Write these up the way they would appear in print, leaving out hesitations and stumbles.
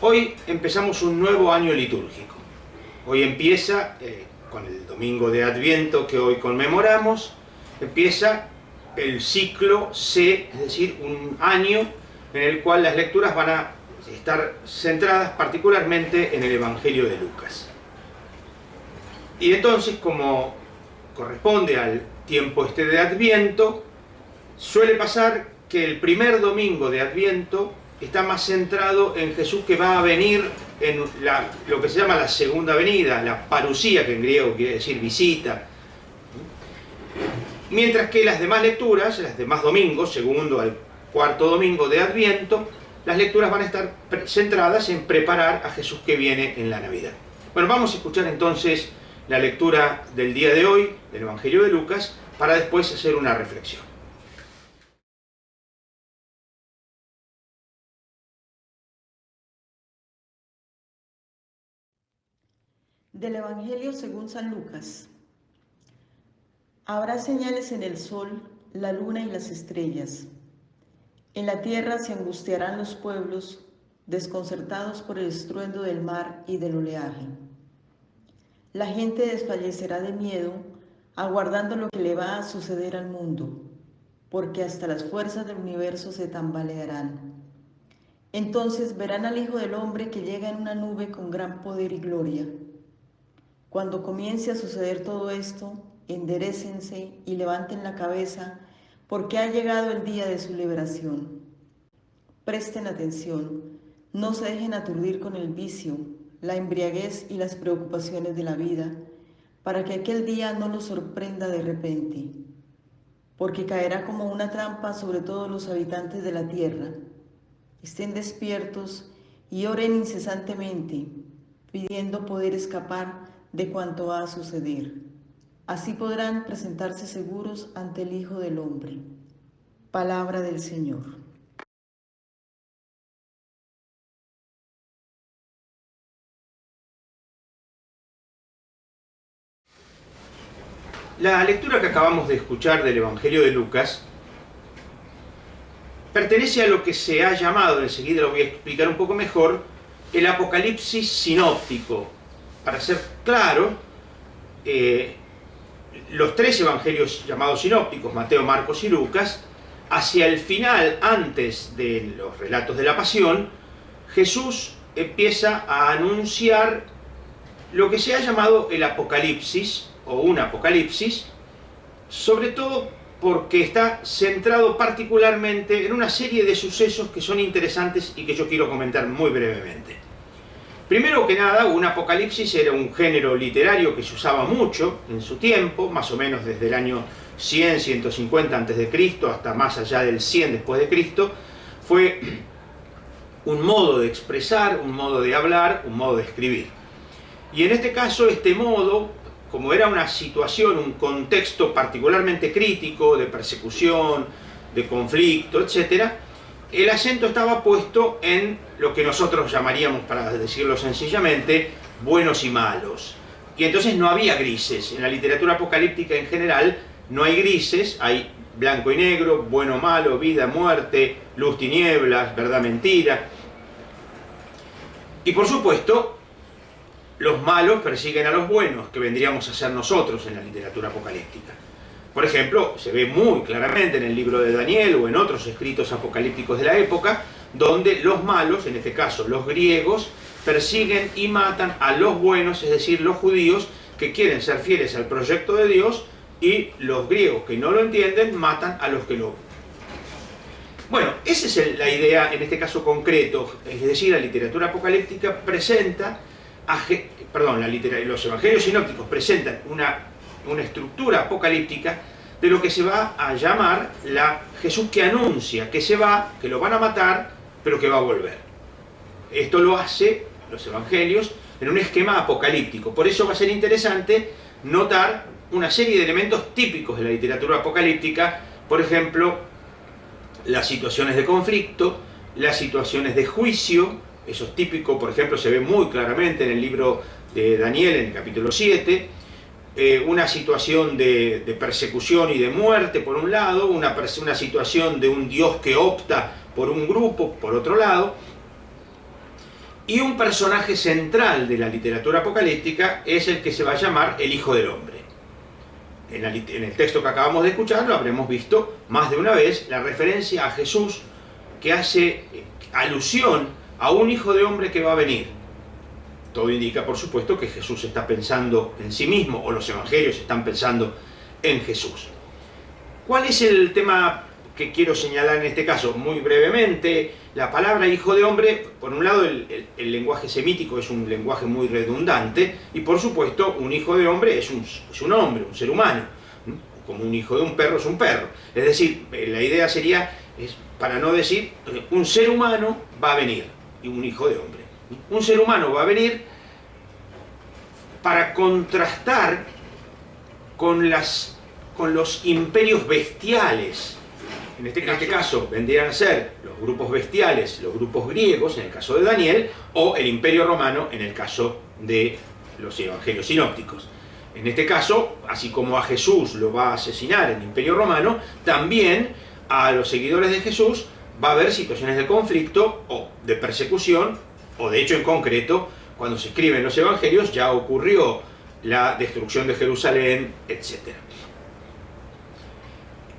Hoy empezamos un nuevo año litúrgico. Hoy empieza, con el domingo de Adviento que hoy conmemoramos, empieza el ciclo C, es decir, un año en el cual las lecturas van a estar centradas particularmente en el Evangelio de Lucas. Y entonces, como corresponde al tiempo de Adviento, suele pasar que el primer domingo de Adviento está más centrado en Jesús que va a venir en lo que se llama la segunda venida, la parusía, que en griego quiere decir visita. Mientras que las demás lecturas, los demás domingos, segundo al cuarto domingo de Adviento, las lecturas van a estar centradas en preparar a Jesús que viene en la Navidad. Bueno, vamos a escuchar entonces la lectura del día de hoy, del Evangelio de Lucas, para después hacer una reflexión. Del Evangelio según San Lucas. Habrá señales en el sol, la luna y las estrellas. En la tierra se angustiarán los pueblos, desconcertados por el estruendo del mar y del oleaje. La gente desfallecerá de miedo, aguardando lo que le va a suceder al mundo, porque hasta las fuerzas del universo se tambalearán. Entonces verán al Hijo del Hombre que llega en una nube con gran poder y gloria. Cuando comience a suceder todo esto, enderécense y levanten la cabeza, porque ha llegado el día de su liberación. Presten atención, no se dejen aturdir con el vicio, la embriaguez y las preocupaciones de la vida, para que aquel día no los sorprenda de repente, porque caerá como una trampa sobre todos los habitantes de la tierra. Estén despiertos y oren incesantemente, pidiendo poder escapar de cuanto va a suceder. Así podrán presentarse seguros ante el Hijo del Hombre. Palabra del Señor. La lectura que acabamos de escuchar del Evangelio de Lucas pertenece a lo que se ha llamado, enseguida lo voy a explicar un poco mejor, el Apocalipsis sinóptico. Para ser claro, los tres evangelios llamados sinópticos, Mateo, Marcos y Lucas, hacia el final, antes de los relatos de la pasión, Jesús empieza a anunciar lo que se ha llamado el Apocalipsis, o un Apocalipsis, sobre todo porque está centrado particularmente en una serie de sucesos que son interesantes y que yo quiero comentar muy brevemente. Primero que nada, un apocalipsis era un género literario que se usaba mucho en su tiempo, más o menos desde el año 100, 150 a.C. hasta más allá del 100 después de Cristo. Fue un modo de expresar, un modo de hablar, un modo de escribir. Y en este caso, este modo, como era una situación, un contexto particularmente crítico de persecución, de conflicto, etc., el acento estaba puesto en lo que nosotros llamaríamos, para decirlo sencillamente, buenos y malos. Y entonces no había grises. En la literatura apocalíptica en general no hay grises, hay blanco y negro, bueno o malo, vida, muerte, luz, tinieblas, verdad, mentira. Y por supuesto, los malos persiguen a los buenos, que vendríamos a ser nosotros en la literatura apocalíptica. Por ejemplo, se ve muy claramente en el libro de Daniel o en otros escritos apocalípticos de la época, donde los malos, en este caso los griegos, persiguen y matan a los buenos, es decir, los judíos que quieren ser fieles al proyecto de Dios, y los griegos que no lo entienden matan a los que lo... Bueno, esa es la idea en este caso concreto, es decir, la literatura apocalíptica presenta, los evangelios sinópticos presentan una estructura apocalíptica de lo que se va a llamar la Jesús que anuncia que se va, que lo van a matar, pero que va a volver. Esto lo hace los evangelios en un esquema apocalíptico. Por eso va a ser interesante notar una serie de elementos típicos de la literatura apocalíptica, por ejemplo, las situaciones de conflicto, las situaciones de juicio. Eso es típico, por ejemplo, se ve muy claramente en el libro de Daniel, en el capítulo 7, una situación de persecución y de muerte por un lado, una situación de un Dios que opta por un grupo por otro lado, Y un personaje central de la literatura apocalíptica es el que se va a llamar el Hijo del Hombre. En el texto que acabamos de escuchar lo habremos visto más de una vez, la referencia a Jesús que hace alusión a un Hijo de Hombre que va a venir. Todo indica, por supuesto, que Jesús está pensando en sí mismo, o los evangelios están pensando en Jesús. ¿Cuál es el tema que quiero señalar en este caso? Muy brevemente, la palabra Hijo de Hombre, por un lado el lenguaje semítico es un lenguaje muy redundante, y por supuesto un hijo de hombre es un hombre, un ser humano, como un hijo de un perro es un perro. Es decir, la idea sería, para no decir, un ser humano va a venir, y un hijo de hombre. Un ser humano va a venir para contrastar con los imperios bestiales. En este caso vendrían a ser los grupos bestiales, los grupos griegos, en el caso de Daniel, o el imperio romano, en el caso de los evangelios sinópticos. En este caso, así como a Jesús lo va a asesinar el imperio romano, también a los seguidores de Jesús va a haber situaciones de conflicto o de persecución, o de hecho en concreto, cuando se escriben los evangelios ya ocurrió la destrucción de Jerusalén, etc.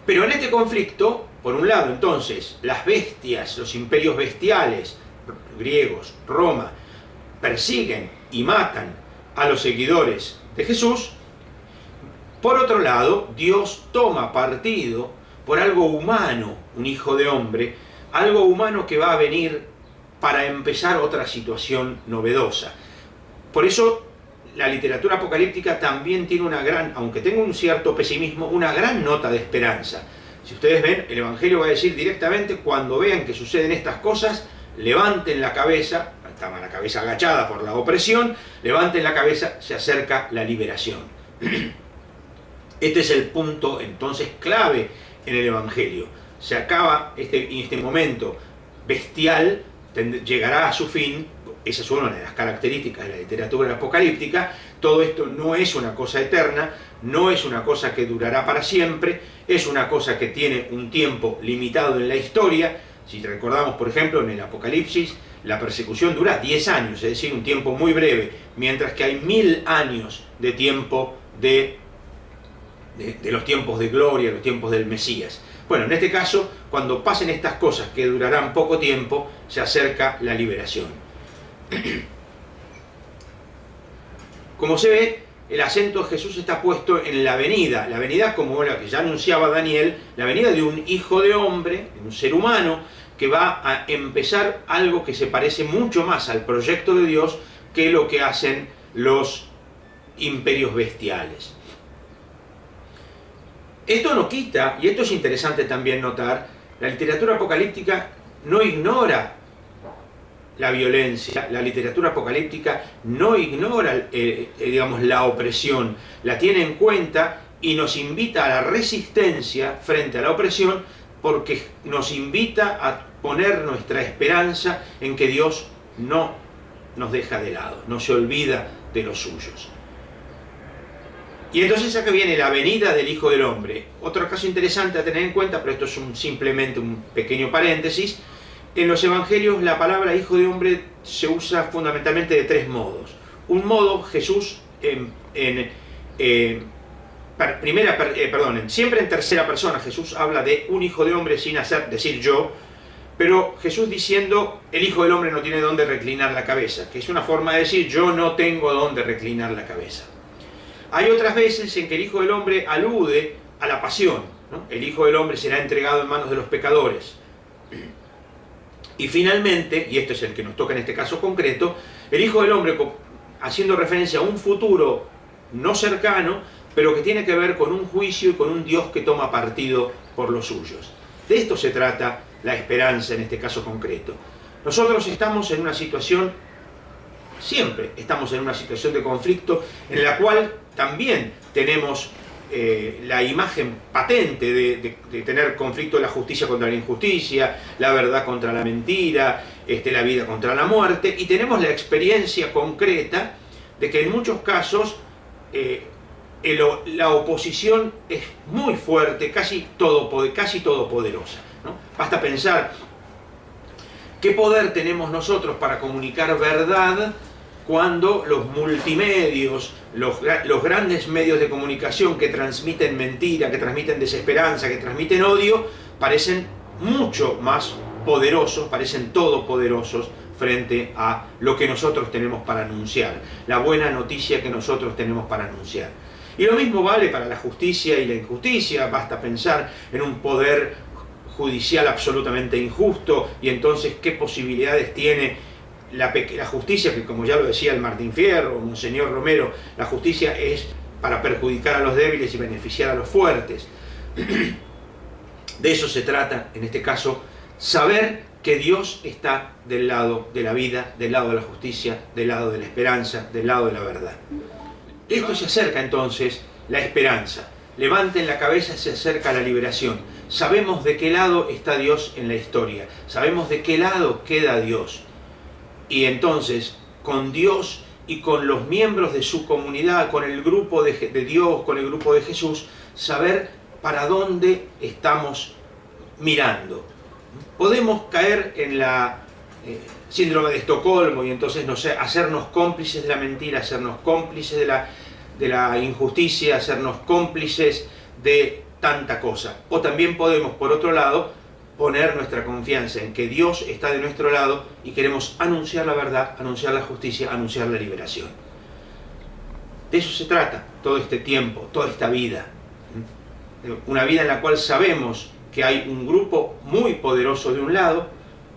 Pero en este conflicto, por un lado entonces, las bestias, los imperios bestiales, griegos, Roma, persiguen y matan a los seguidores de Jesús. Por otro lado, Dios toma partido por algo humano, un hijo de hombre, algo humano que va a venir para empezar otra situación novedosa. Por eso la literatura apocalíptica también tiene una gran, aunque tenga un cierto pesimismo, una gran nota de esperanza. Si ustedes ven, el Evangelio va a decir directamente, cuando vean que suceden estas cosas, levanten la cabeza, estaba la cabeza agachada por la opresión, levanten la cabeza, se acerca la liberación. Este es el punto entonces clave en el Evangelio. Se acaba este momento bestial, llegará a su fin. Esa es una de las características de la literatura apocalíptica. Todo esto no es una cosa eterna, no es una cosa que durará para siempre, es una cosa que tiene un tiempo limitado en la historia. Si recordamos, por ejemplo, en el Apocalipsis, la persecución dura 10 años, es decir, un tiempo muy breve, mientras que hay 1000 años de tiempo de los tiempos de gloria, los tiempos del Mesías. Bueno, en este caso, cuando pasen estas cosas que durarán poco tiempo, se acerca la liberación. Como se ve, el acento de Jesús está puesto en la venida como la que ya anunciaba Daniel, la venida de un hijo de hombre, de un ser humano, que va a empezar algo que se parece mucho más al proyecto de Dios que lo que hacen los imperios bestiales. Esto no quita, y esto es interesante también notar, la literatura apocalíptica no ignora la violencia, la literatura apocalíptica no ignora digamos, la opresión, la tiene en cuenta y nos invita a la resistencia frente a la opresión, porque nos invita a poner nuestra esperanza en que Dios no nos deja de lado, no se olvida de los suyos. Y entonces acá viene la venida del Hijo del Hombre. Otro caso interesante a tener en cuenta, pero esto es simplemente un pequeño paréntesis. En los evangelios la palabra Hijo de Hombre se usa fundamentalmente de tres modos. Un modo, Jesús siempre en tercera persona. Jesús habla de un Hijo de Hombre sin decir yo, pero Jesús diciendo el Hijo del Hombre no tiene dónde reclinar la cabeza, que es una forma de decir yo no tengo dónde reclinar la cabeza. Hay otras veces en que el Hijo del Hombre alude a la pasión, ¿no? El Hijo del Hombre será entregado en manos de los pecadores. Y finalmente, y esto es el que nos toca en este caso concreto, el Hijo del Hombre haciendo referencia a un futuro no cercano, pero que tiene que ver con un juicio y con un Dios que toma partido por los suyos. De esto se trata la esperanza en este caso concreto. Nosotros estamos en una situación, siempre estamos en una situación de conflicto en la cual también tenemos la imagen patente de tener conflicto de la justicia contra la injusticia, la verdad contra la mentira, la vida contra la muerte, y tenemos la experiencia concreta de que en muchos casos la oposición es muy fuerte, casi todopoderosa, ¿no? Basta pensar ¿Qué poder tenemos nosotros para comunicar verdad cuando los multimedios, los grandes medios de comunicación que transmiten mentira, que transmiten desesperanza, que transmiten odio, parecen mucho más poderosos, parecen todopoderosos frente a lo que nosotros tenemos para anunciar, la buena noticia que nosotros tenemos para anunciar? Y lo mismo vale para la justicia y la injusticia. Basta pensar en un poder judicial absolutamente injusto, y entonces qué posibilidades tiene la justicia, que como ya lo decía el Martín Fierro o Monseñor Romero, la justicia es para perjudicar a los débiles y beneficiar a los fuertes. De eso se trata, en este caso, saber que Dios está del lado de la vida, del lado de la justicia, del lado de la esperanza, del lado de la verdad. Esto se acerca entonces la esperanza. Levanten la cabeza, se acerca la liberación. Sabemos de qué lado está Dios en la historia. Sabemos de qué lado queda Dios. Y entonces, con Dios y con los miembros de su comunidad, con el grupo de Dios, con el grupo de Jesús, saber para dónde estamos mirando. Podemos caer en la síndrome de Estocolmo y entonces, no sé, hacernos cómplices de la mentira, hacernos cómplices de la injusticia, hacernos cómplices de tanta cosa. O también podemos, por otro lado, poner nuestra confianza en que Dios está de nuestro lado y queremos anunciar la verdad, anunciar la justicia, anunciar la liberación. De eso se trata todo este tiempo, toda esta vida. Una vida en la cual sabemos que hay un grupo muy poderoso de un lado,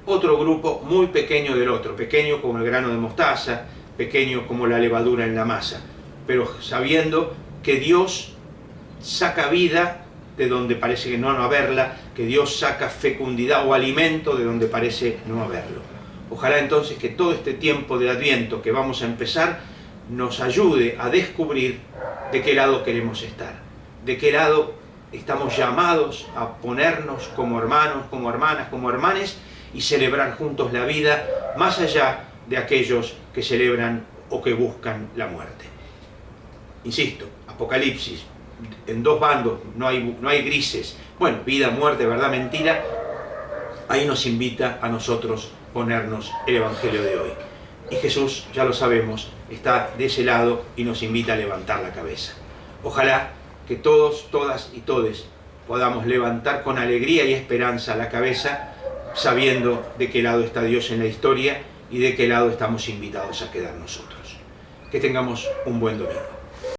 otro grupo muy pequeño del otro, pequeño como el grano de mostaza, pequeño como la levadura en la masa, pero sabiendo que Dios saca vida de donde parece que no haberla, que Dios saca fecundidad o alimento de donde parece no haberlo. Ojalá entonces que todo este tiempo de Adviento que vamos a empezar nos ayude a descubrir de qué lado queremos estar, de qué lado estamos llamados a ponernos como hermanos, como hermanas, como hermanes y celebrar juntos la vida más allá de aquellos que celebran o que buscan la muerte. Insisto, Apocalipsis, en dos bandos, no hay grises. Bueno, vida, muerte, verdad, mentira. Ahí nos invita a nosotros ponernos el Evangelio de hoy. Y Jesús, ya lo sabemos, está de ese lado y nos invita a levantar la cabeza. Ojalá que todos, todas y todes podamos levantar con alegría y esperanza la cabeza, sabiendo de qué lado está Dios en la historia y de qué lado estamos invitados a quedar nosotros. Que tengamos un buen domingo.